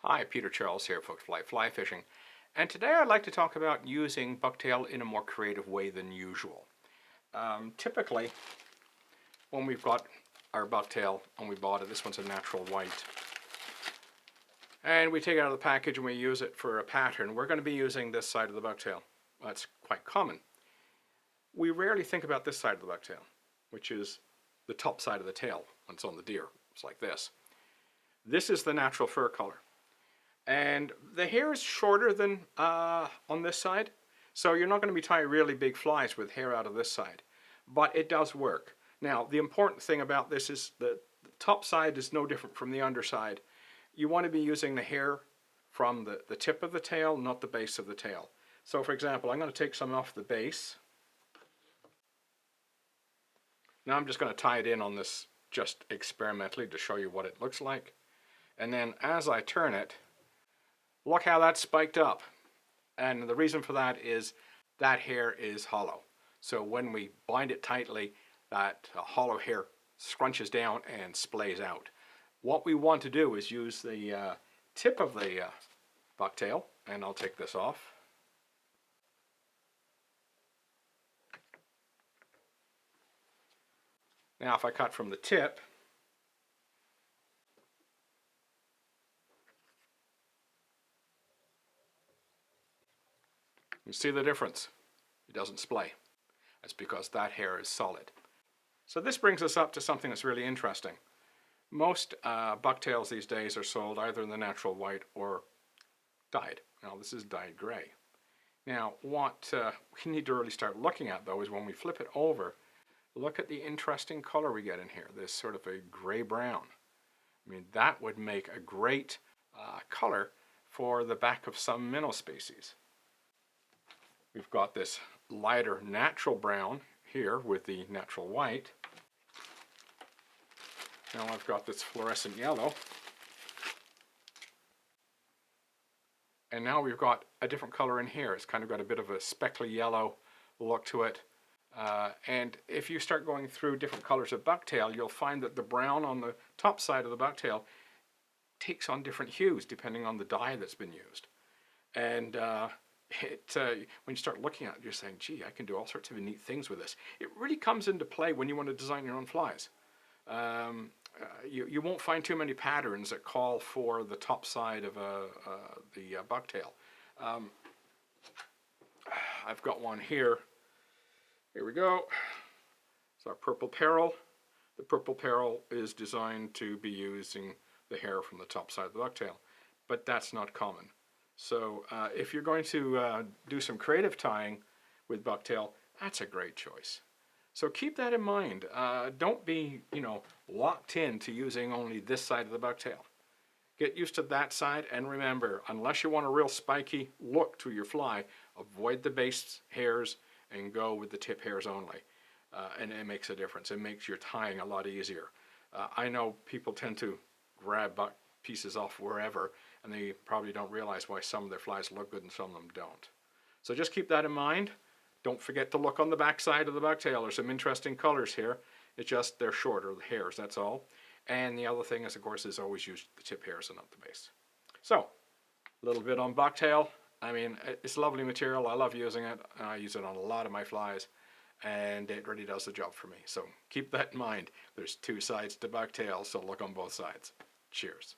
Hi, Peter Charles here, folks, Fly Fishing, and today I'd like to talk about using bucktail in a more creative way than usual. Typically, when we've got our bucktail and we bought it, this one's a natural white, and we take it out of the package and we use it for a pattern, we're going to be using this side of the bucktail. That's quite common. We rarely think about this side of the bucktail, which is the top side of the tail when it's on the deer. It's like this. This is the natural fur color. And the hair is shorter than on this side, so you're not going to be tying really big flies with hair out of this side, but it does work. Now, the important thing about this is the top side is no different from the underside. You want to be using the hair from the tip of the tail, not the base of the tail. So for example, I'm going to take some off the base. Now I'm just going to tie it in on this just experimentally to show you what it looks like. And then as I turn it, look how that's spiked up. And the reason for that is that hair is hollow. So when we bind it tightly, that hollow hair scrunches down and splays out. What we want to do is use the tip of the bucktail, and I'll take this off. Now if I cut from the tip, you see the difference. It doesn't splay. That's because that hair is solid. So this brings us up to something that's really interesting. Most bucktails these days are sold either in the natural white or dyed. Now this is dyed gray. Now what we need to really start looking at though is when we flip it over, look at the interesting color we get in here, this sort of a gray brown. I mean, that would make a great color for the back of some minnow species. We've got this lighter natural brown here with the natural white. Now I've got this fluorescent yellow. And now we've got a different color in here. It's kind of got a bit of a speckly yellow look to it. And if you start going through different colors of bucktail, you'll find that the brown on the top side of the bucktail takes on different hues depending on the dye that's been used. And when you start looking at it, you're saying, gee, I can do all sorts of neat things with this. It really comes into play when you want to design your own flies. You won't find too many patterns that call for the top side of the bucktail. I've got one here. Here we go. It's our purple peril. The purple peril is designed to be using the hair from the top side of the bucktail, but that's not common. So if you're going to do some creative tying with bucktail, that's a great choice. So keep that in mind. Don't be, locked in to using only this side of the bucktail. Get used to that side, and remember, unless you want a real spiky look to your fly, avoid the base hairs and go with the tip hairs only. And it makes a difference. It makes your tying a lot easier. I know people tend to grab pieces off wherever, and they probably don't realize why some of their flies look good and some of them don't. So just keep that in mind. Don't forget to look on the back side of the bucktail. There's some interesting colors here. It's just they're shorter, the hairs, that's all. And the other thing is, of course, is always use the tip hairs and not the base. So, a little bit on bucktail. I mean, it's lovely material. I love using it. I use it on a lot of my flies, and it really does the job for me. So keep that in mind. There's two sides to bucktail, so look on both sides. Cheers.